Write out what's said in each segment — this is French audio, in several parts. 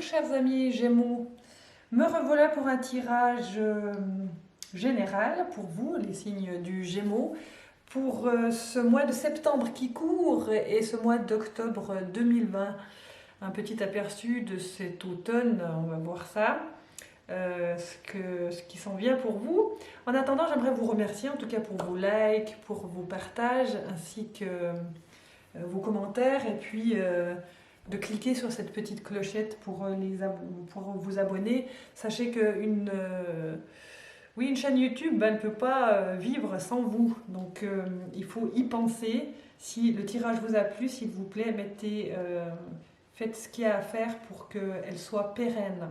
chers amis Gémeaux, me revoilà pour un tirage général pour vous, les signes du Gémeaux, pour ce mois de septembre qui court et ce mois d'octobre 2020. Un petit aperçu de cet automne, on va voir ça, ce qui s'en vient pour vous. En attendant, j'aimerais vous remercier en tout cas pour vos likes, pour vos partages, ainsi que vos commentaires, et puis de cliquer sur cette petite clochette pour vous abonner. Sachez qu'une une chaîne YouTube, elle ne peut pas vivre sans vous. Donc il faut y penser. Si le tirage vous a plu, s'il vous plaît, faites ce qu'il y a à faire pour qu'elle soit pérenne.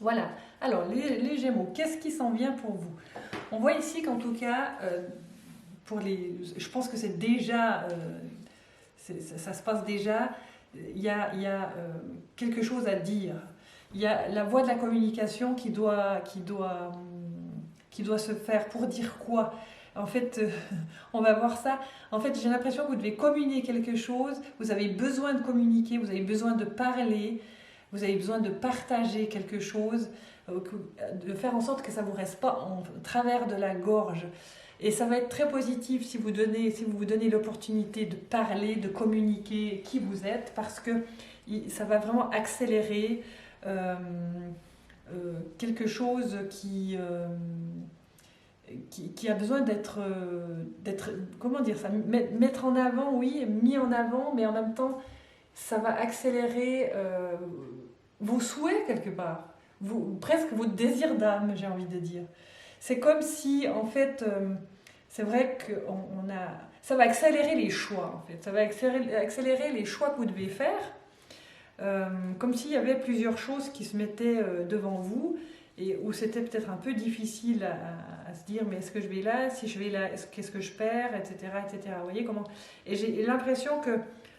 Voilà. Alors, les Gémeaux, qu'est-ce qui s'en vient pour vous? On voit ici qu'en tout cas, je pense que c'est déjà... ça se passe déjà. Il y a quelque chose à dire. Il y a la voie de la communication qui doit se faire. Pour dire quoi? En fait, on va voir ça. En fait, j'ai l'impression que vous devez communiquer quelque chose. Vous avez besoin de communiquer, vous avez besoin de parler, vous avez besoin de partager quelque chose, de faire en sorte que ça ne vous reste pas en travers de la gorge. Et ça va être très positif si vous vous donnez l'opportunité de parler, de communiquer qui vous êtes, parce que ça va vraiment accélérer quelque chose qui a besoin d'être, comment dire ça, mettre en avant, oui, mis en avant, mais en même temps, ça va accélérer vos souhaits quelque part, presque votre désir d'âme, j'ai envie de dire. C'est comme si, en fait, c'est vrai que ça va accélérer les choix, en fait. Ça va accélérer les choix que vous devez faire, comme s'il y avait plusieurs choses qui se mettaient devant vous, et où c'était peut-être un peu difficile à se dire, mais est-ce que je vais là? Si je vais là, qu'est-ce que je perds? Etc., etc. Vous voyez comment? Et j'ai l'impression que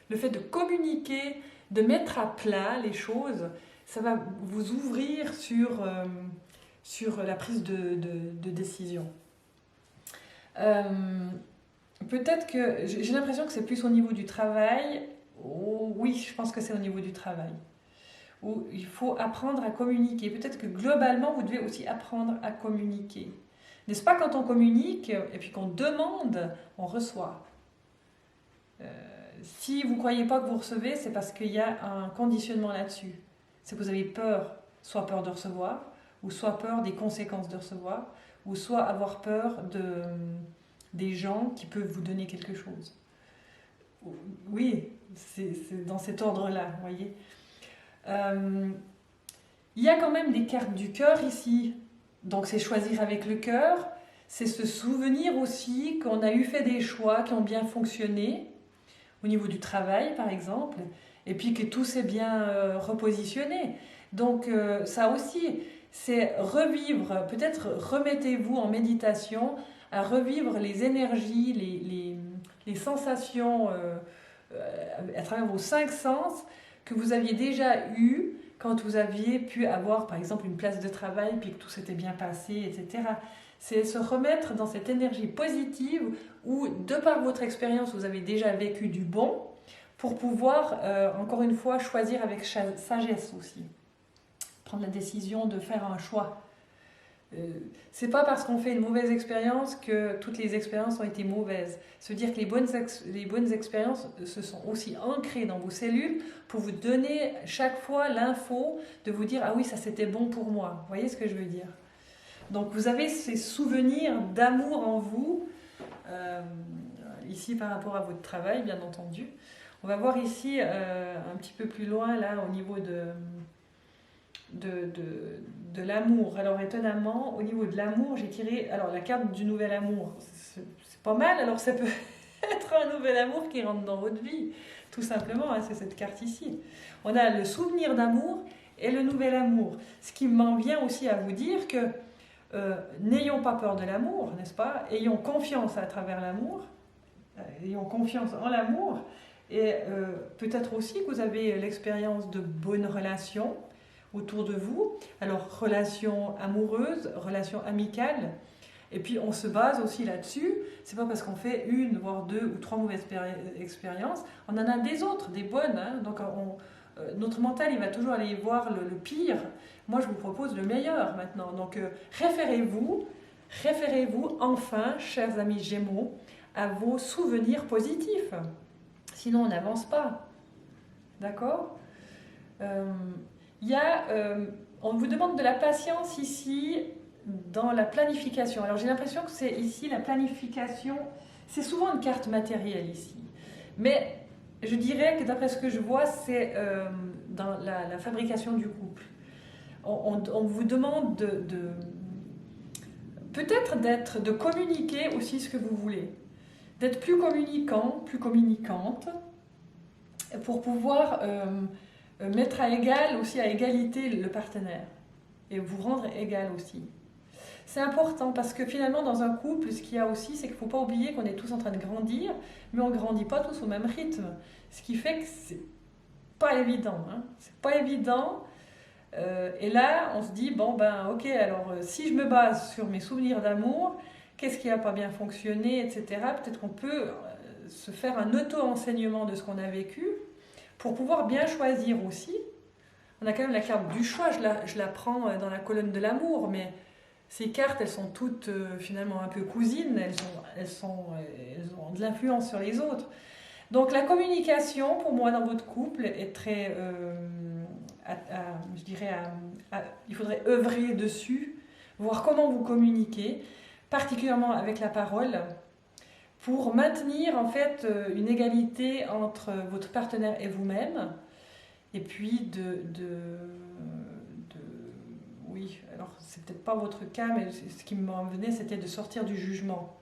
le fait de communiquer, de mettre à plat les choses, ça va vous ouvrir sur la prise de décision. Peut-être que j'ai l'impression que c'est plus au niveau du travail. Oh, oui, je pense que c'est au niveau du travail, où il faut apprendre à communiquer. Peut-être que globalement, vous devez aussi apprendre à communiquer. N'est-ce pas, quand on communique et puis qu'on demande, on reçoit. Si vous ne croyez pas que vous recevez, c'est parce qu'il y a un conditionnement là-dessus. C'est que vous avez peur, soit peur de recevoir, ou soit peur des conséquences de recevoir, ou soit avoir peur des gens qui peuvent vous donner quelque chose. Oui, c'est dans cet ordre-là, vous voyez. Il y a quand même des cartes du cœur ici. Donc c'est choisir avec le cœur, c'est se souvenir aussi qu'on a fait des choix qui ont bien fonctionné, au niveau du travail par exemple, et puis que tout s'est bien repositionné. Donc ça aussi, c'est revivre, peut-être remettez-vous en méditation à revivre les énergies, les sensations à travers vos 5 sens que vous aviez déjà eues quand vous aviez pu avoir par exemple une place de travail puis que tout s'était bien passé, etc. C'est se remettre dans cette énergie positive où, de par votre expérience, vous avez déjà vécu du bon pour pouvoir, encore une fois, choisir avec sagesse aussi. Prendre la décision de faire un choix. C'est pas parce qu'on fait une mauvaise expérience que toutes les expériences ont été mauvaises. Se dire que les bonnes expériences se sont aussi ancrées dans vos cellules pour vous donner chaque fois l'info de vous dire « Ah oui, ça c'était bon pour moi ». Vous voyez ce que je veux dire? Donc vous avez ces souvenirs d'amour en vous, ici par rapport à votre travail, bien entendu. On va voir ici un petit peu plus loin, là, au niveau de l'amour. Alors étonnamment, au niveau de l'amour, j'ai tiré la carte du nouvel amour. C'est pas mal, alors ça peut être un nouvel amour qui rentre dans votre vie, tout simplement, hein, c'est cette carte ici. On a le souvenir d'amour et le nouvel amour. Ce qui m'en vient aussi à vous dire que n'ayons pas peur de l'amour, n'est-ce pas? Ayons confiance à travers l'amour, ayons confiance en l'amour, et peut-être aussi que vous avez l'expérience de bonnes relations autour de vous, alors relations amoureuses, relations amicales, et puis on se base aussi là-dessus. C'est pas parce qu'on fait une, voire 2 ou 3 mauvaises expériences, on en a des autres, des bonnes, hein, donc notre mental, il va toujours aller voir le pire. Moi, je vous propose le meilleur maintenant. Donc, référez-vous enfin, chers amis Gémeaux, à vos souvenirs positifs. Sinon, on n'avance pas. D'accord? On vous demande de la patience ici dans la planification. Alors, j'ai l'impression que c'est ici la planification, c'est souvent une carte matérielle ici. Mais je dirais que d'après ce que je vois, c'est dans la fabrication du couple. On vous demande peut-être de communiquer aussi ce que vous voulez, d'être plus communicant, plus communicante, pour pouvoir mettre à égal, aussi à égalité le partenaire, et vous rendre égal aussi. C'est important parce que finalement dans un couple, ce qu'il y a aussi, c'est qu'il ne faut pas oublier qu'on est tous en train de grandir, mais on ne grandit pas tous au même rythme. Ce qui fait que c'est pas évident. Hein. C'est pas évident. Et là, on se dit, bon ben ok, alors si je me base sur mes souvenirs d'amour, qu'est-ce qui n'a pas bien fonctionné, etc. Peut-être qu'on peut se faire un auto-enseignement de ce qu'on a vécu pour pouvoir bien choisir aussi. On a quand même la carte du choix, je la prends dans la colonne de l'amour, mais ces cartes, elles sont toutes finalement un peu cousines, elles ont de l'influence sur les autres. Donc la communication, pour moi, dans votre couple, est très, je dirais, il faudrait œuvrer dessus, voir comment vous communiquez, particulièrement avec la parole, pour maintenir en fait une égalité entre votre partenaire et vous-même, et puis oui, alors c'est peut-être pas votre cas, mais ce qui m'en venait, c'était de sortir du jugement.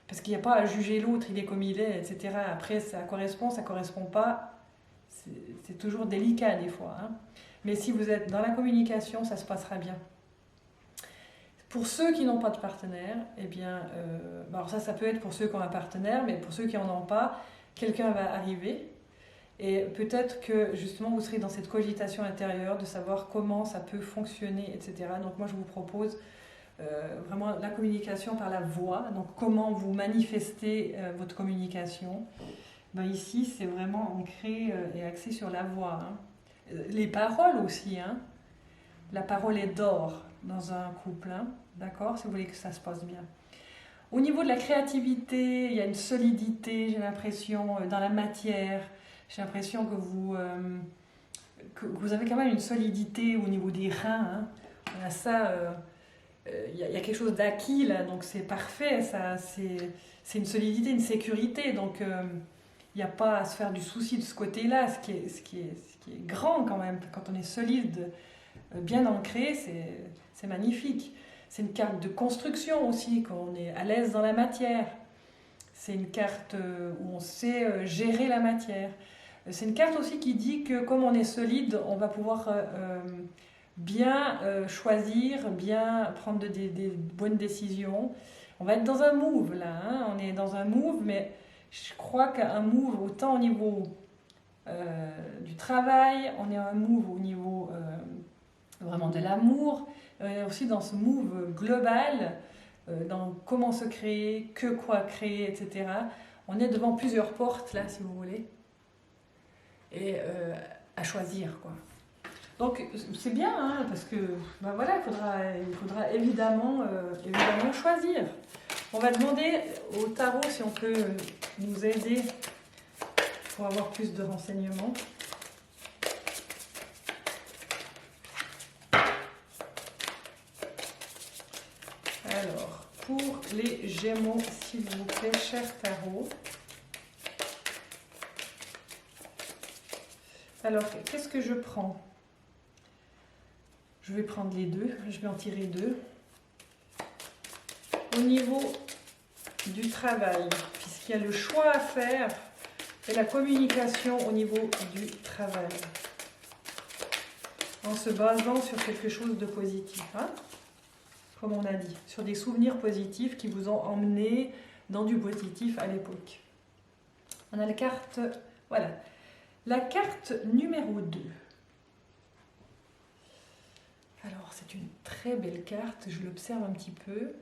Parce qu'il n'y a pas à juger l'autre, il est comme il est, etc. Après, ça correspond pas. C'est toujours délicat des fois. Hein. Mais si vous êtes dans la communication, ça se passera bien. Pour ceux qui n'ont pas de partenaire, eh bien, alors ça peut être pour ceux qui ont un partenaire, mais pour ceux qui n'en ont pas, quelqu'un va arriver. Et peut-être que justement vous serez dans cette cogitation intérieure de savoir comment ça peut fonctionner, etc. Donc moi je vous propose vraiment la communication par la voix. Donc comment vous manifestez votre communication. Ben, ici c'est vraiment ancré et axé sur la voix. Hein. Les paroles aussi. Hein. La parole est d'or dans un couple. Hein. D'accord? Si vous voulez que ça se passe bien. Au niveau de la créativité, il y a une solidité, j'ai l'impression, dans la matière. J'ai l'impression que vous avez quand même une solidité au niveau des reins. Hein. On a ça, il y a quelque chose d'acquis là, donc c'est parfait. C'est une solidité, une sécurité. Donc il n'y a pas à se faire du souci de ce côté-là. Ce qui est grand quand même, quand on est solide, bien ancré, c'est magnifique. C'est une carte de construction aussi, quand on est à l'aise dans la matière. C'est une carte où on sait gérer la matière. C'est une carte aussi qui dit que comme on est solide, on va pouvoir bien choisir, bien prendre des bonnes décisions. On va être dans un move là, hein. On est dans un move, mais je crois qu'un move autant au niveau du travail, on est un move au niveau vraiment de l'amour, aussi dans ce move global, dans comment se créer, que quoi créer, etc. On est devant plusieurs portes là, si vous voulez. Et à choisir quoi. Donc c'est bien hein, parce que ben voilà, il faudra évidemment choisir. On va demander au tarot si on peut nous aider pour avoir plus de renseignements. Alors, pour les Gémeaux, s'il vous plaît, cher tarot. Alors, qu'est-ce que je prends? Je vais prendre les deux, je vais en tirer deux. Au niveau du travail, puisqu'il y a le choix à faire et la communication au niveau du travail, en se basant sur quelque chose de positif, hein, comme on a dit, sur des souvenirs positifs qui vous ont emmené dans du positif à l'époque. On a la carte, voilà. La carte numéro 2. Alors, c'est une très belle carte, je l'observe un petit peu.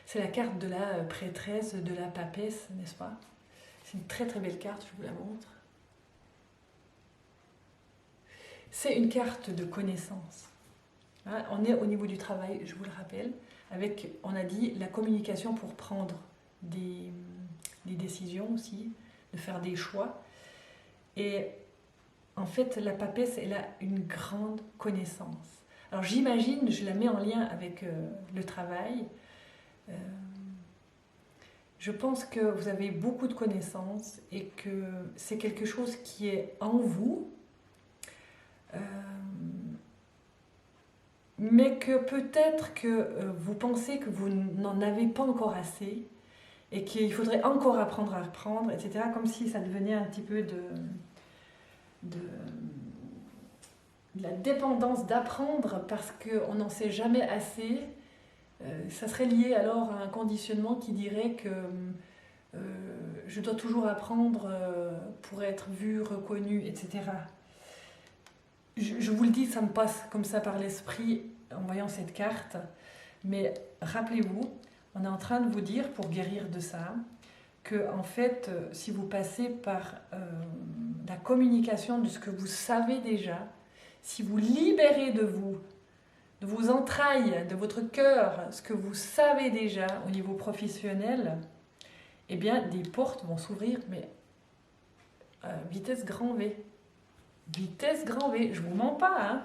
C'est la carte de la prêtresse, de la papesse, n'est-ce pas? C'est une très très belle carte, je vous la montre. C'est une carte de connaissance. Hein, on est au niveau du travail, je vous le rappelle, avec, on a dit, la communication pour prendre des décisions aussi, de faire des choix. Et en fait, la papesse, elle a une grande connaissance. Alors j'imagine, je la mets en lien avec le travail. Je pense que vous avez beaucoup de connaissances et que c'est quelque chose qui est en vous, mais que peut-être que vous pensez que vous n'en avez pas encore assez et qu'il faudrait encore apprendre à reprendre, etc. Comme si ça devenait un petit peu de la dépendance d'apprendre parce qu'on n'en sait jamais assez. Ça serait lié alors à un conditionnement qui dirait que je dois toujours apprendre pour être vu, reconnu, etc. Je vous le dis, ça me passe comme ça par l'esprit en voyant cette carte, mais rappelez-vous, on est en train de vous dire, pour guérir de ça, que en fait, si vous passez par la communication de ce que vous savez déjà, si vous libérez de vos entrailles, de votre cœur, ce que vous savez déjà au niveau professionnel, eh bien, des portes vont s'ouvrir, mais vitesse grand V. Vitesse grand V, je ne vous mens pas, hein.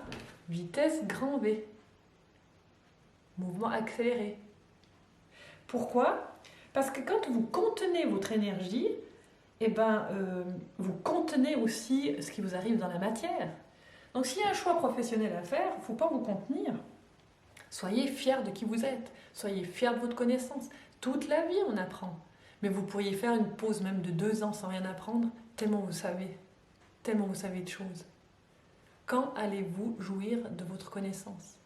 Vitesse grand V. Mouvement accéléré. Pourquoi ? Parce que quand vous contenez votre énergie, eh ben, vous contenez aussi ce qui vous arrive dans la matière. Donc s'il y a un choix professionnel à faire, il ne faut pas vous contenir. Soyez fiers de qui vous êtes, soyez fiers de votre connaissance. Toute la vie, on apprend. Mais vous pourriez faire une pause même de 2 ans sans rien apprendre, tellement vous savez de choses. Quand allez-vous jouir de votre connaissance ?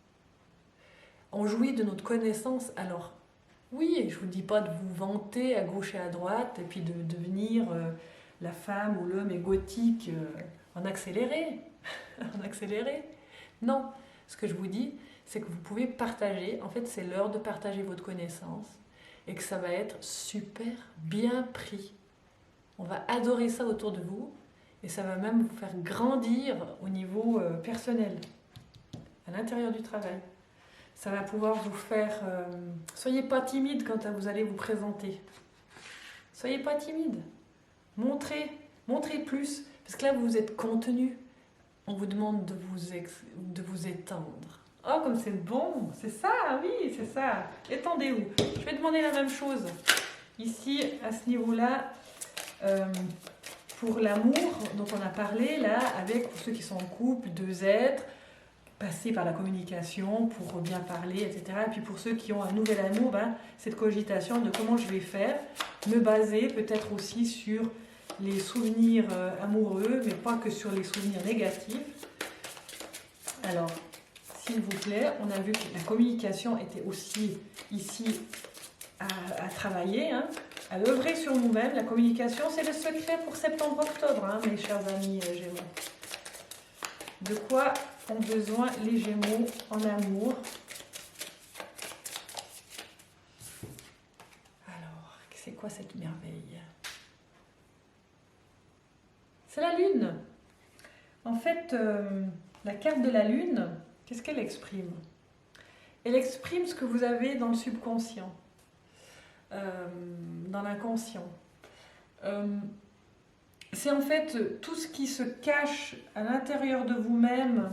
On jouit de notre connaissance, alors oui, je ne vous dis pas de vous vanter à gauche et à droite, et puis de devenir la femme ou l'homme égotique en accéléré. En accéléré. Non, ce que je vous dis, c'est que vous pouvez partager, en fait c'est l'heure de partager votre connaissance, et que ça va être super bien pris. On va adorer ça autour de vous, et ça va même vous faire grandir au niveau personnel, à l'intérieur du travail. Ça va pouvoir vous faire... soyez pas timide quand vous allez vous présenter. Soyez pas timide. Montrez plus. Parce que là, vous êtes contenu. On vous demande de vous étendre. Oh, comme c'est bon. C'est ça, oui, c'est ça. Étendez-vous. Je vais demander la même chose. Ici, à ce niveau-là, pour l'amour dont on a parlé, là, avec ceux qui sont en couple, 2 êtres, passer par la communication pour bien parler, etc. Et puis pour ceux qui ont un nouvel amour, cette cogitation de comment je vais faire, me baser peut-être aussi sur les souvenirs amoureux, mais pas que sur les souvenirs négatifs. Alors, s'il vous plaît, on a vu que la communication était aussi ici à travailler, hein, à œuvrer sur nous-mêmes. La communication, c'est le secret pour septembre-octobre, hein, mes chers amis Gémeaux. De quoi ont besoin les Gémeaux en amour? Alors, c'est quoi cette merveille? C'est la Lune. En fait, la carte de la Lune, qu'est-ce qu'elle exprime? Elle exprime ce que vous avez dans le subconscient, dans l'inconscient. C'est en fait tout ce qui se cache à l'intérieur de vous-même,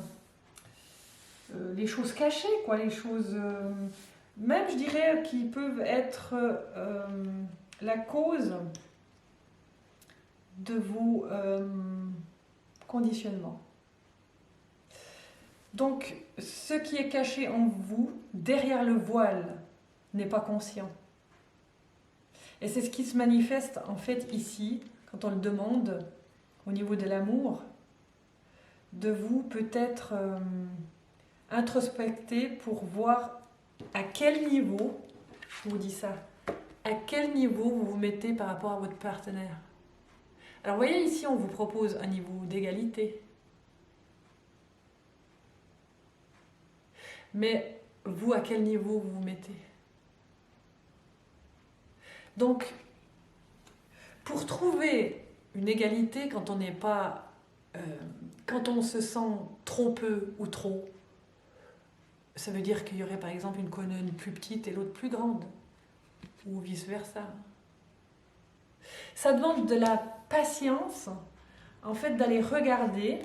les choses cachées, quoi, les choses, même je dirais, qui peuvent être la cause de vos conditionnements. Donc, ce qui est caché en vous, derrière le voile, n'est pas conscient. Et c'est ce qui se manifeste en fait ici, quand on le demande, au niveau de l'amour, de vous peut-être introspecter pour voir à quel niveau, je vous dis ça, à quel niveau vous vous mettez par rapport à votre partenaire. Alors vous voyez ici, on vous propose un niveau d'égalité. Mais vous, à quel niveau vous vous mettez? Donc, Pour trouver une égalité quand on n'est pas, quand on se sent trop peu ou trop, ça veut dire qu'il y aurait par exemple une colonne plus petite et l'autre plus grande, ou vice-versa. Ça demande de la patience, en fait, d'aller regarder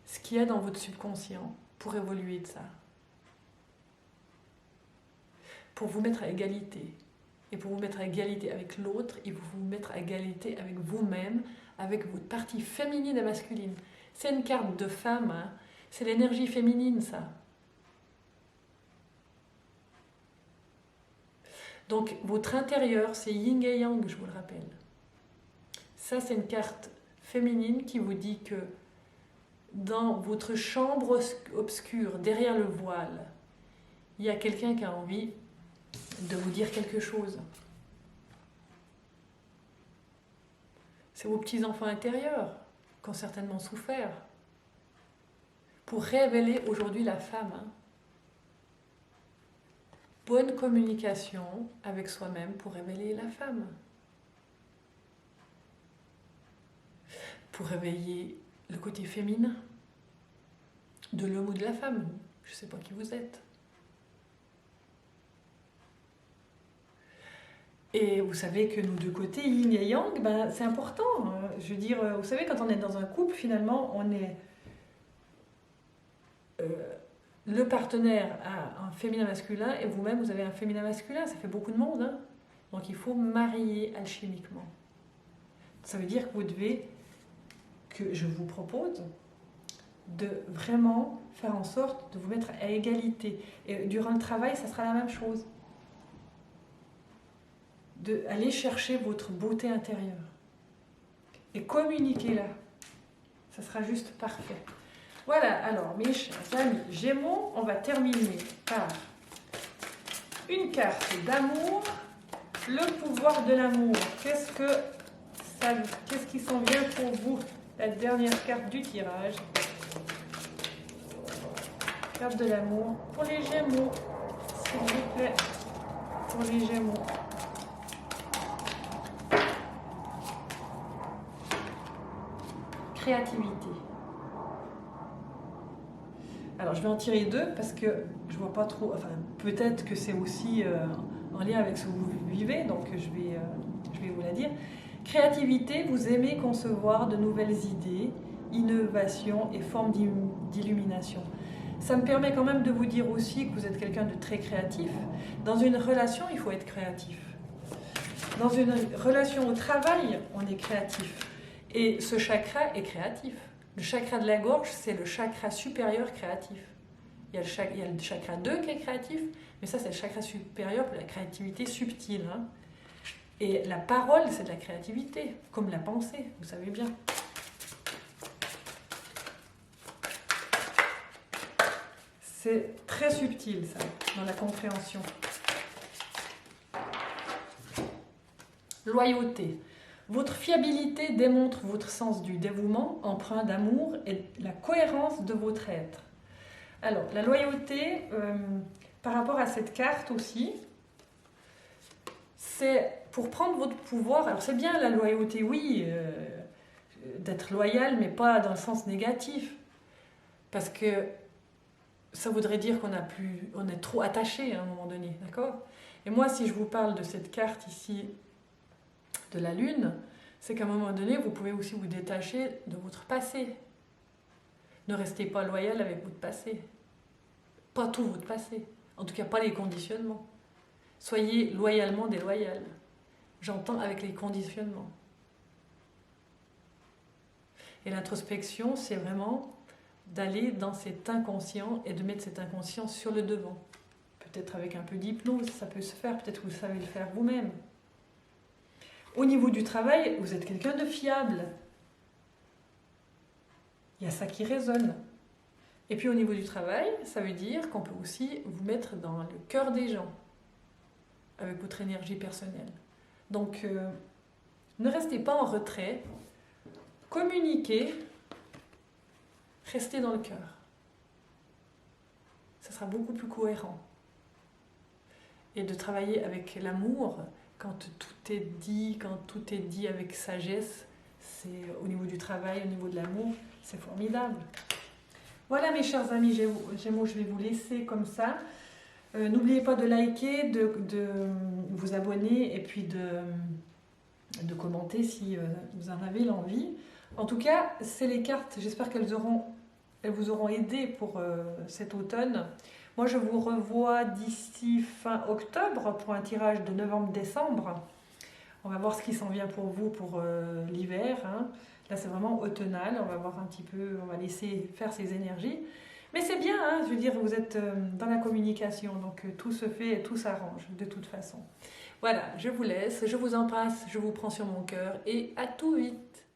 ce qu'il y a dans votre subconscient pour évoluer de ça. Pour vous mettre à égalité. Et pour vous mettre à égalité avec l'autre, il faut vous mettre à égalité avec vous-même, avec votre partie féminine et masculine. C'est une carte de femme, hein. C'est l'énergie féminine, ça. Donc, votre intérieur, c'est yin et yang, je vous le rappelle. Ça, c'est une carte féminine qui vous dit que dans votre chambre obscure, derrière le voile, il y a quelqu'un qui a envie de vous dire quelque chose. C'est vos petits-enfants intérieurs qui ont certainement souffert pour révéler aujourd'hui la femme. Hein. Bonne communication avec soi-même pour révéler la femme. Pour réveiller le côté féminin de l'homme ou de la femme. Je ne sais pas qui vous êtes. Et vous savez que nos deux côtés, yin et yang, ben, c'est important. Je veux dire, vous savez, quand on est dans un couple, finalement, on est... le partenaire a un féminin masculin et vous-même, vous avez un féminin masculin. Ça fait beaucoup de monde. Hein. Donc il faut marier alchimiquement. Ça veut dire que vous devez, que je vous propose, de vraiment faire en sorte de vous mettre à égalité. Et durant le travail, ça sera la même chose. D'aller chercher votre beauté intérieure et communiquez-la. Ça sera juste parfait. Voilà, alors mes chers amis Gémeaux, on va terminer par une carte d'amour, le pouvoir de l'amour. Qu'est-ce qui s'en vient pour vous? La dernière carte du tirage. Carte de l'amour pour les Gémeaux, s'il vous plaît, pour les Gémeaux. Créativité. Alors je vais en tirer deux parce que je vois pas trop, enfin peut-être que c'est aussi en lien avec ce que vous vivez, donc je vais vous la dire. Créativité, vous aimez concevoir de nouvelles idées, innovations et formes d'illumination. Ça me permet quand même de vous dire aussi que vous êtes quelqu'un de très créatif. Dans une relation, il faut être créatif. Dans une relation au travail, on est créatif. Et ce chakra est créatif. Le chakra de la gorge, c'est le chakra supérieur créatif. Il y a le chakra 2 qui est créatif, mais ça, c'est le chakra supérieur pour la créativité subtile. Hein. Et la parole, c'est de la créativité, comme la pensée, vous savez bien. C'est très subtil, ça, dans la compréhension. Loyauté. Votre fiabilité démontre votre sens du dévouement, empreint d'amour et la cohérence de votre être. Alors, la loyauté, par rapport à cette carte aussi, c'est pour prendre votre pouvoir. Alors, c'est bien la loyauté, oui, d'être loyal, mais pas dans le sens négatif. Parce que ça voudrait dire on est trop attaché à un moment donné, d'accord? Et moi, si je vous parle de cette carte ici, de la Lune, c'est qu'à un moment donné, vous pouvez aussi vous détacher de votre passé. Ne restez pas loyal avec votre passé. Pas tout votre passé. En tout cas, pas les conditionnements. Soyez loyalement déloyal. J'entends avec les conditionnements. Et l'introspection, c'est vraiment d'aller dans cet inconscient et de mettre cet inconscient sur le devant. Peut-être avec un peu d'hypnose, ça peut se faire. Peut-être que vous savez le faire vous-même. Au niveau du travail, vous êtes quelqu'un de fiable. Il y a ça qui résonne. Et puis au niveau du travail, ça veut dire qu'on peut aussi vous mettre dans le cœur des gens, avec votre énergie personnelle. Donc, ne restez pas en retrait, communiquez, restez dans le cœur. Ça sera beaucoup plus cohérent. Et de travailler avec l'amour, quand tout est dit, quand tout est dit avec sagesse, c'est au niveau du travail, au niveau de l'amour, c'est formidable. Voilà mes chers amis, Gémeaux, je vais vous laisser comme ça. N'oubliez pas de liker, de vous abonner et puis de commenter si vous en avez l'envie. En tout cas, c'est les cartes, j'espère qu'elles vous auront aidé pour cet automne. Moi, je vous revois d'ici fin octobre pour un tirage de novembre-décembre. On va voir ce qui s'en vient pour vous pour l'hiver. Hein. Là, c'est vraiment automnal. On va voir un petit peu, on va laisser faire ces énergies. Mais c'est bien, hein, je veux dire, vous êtes dans la communication, donc tout se fait et tout s'arrange de toute façon. Voilà, je vous laisse, je vous embrasse, je vous prends sur mon cœur et à tout vite.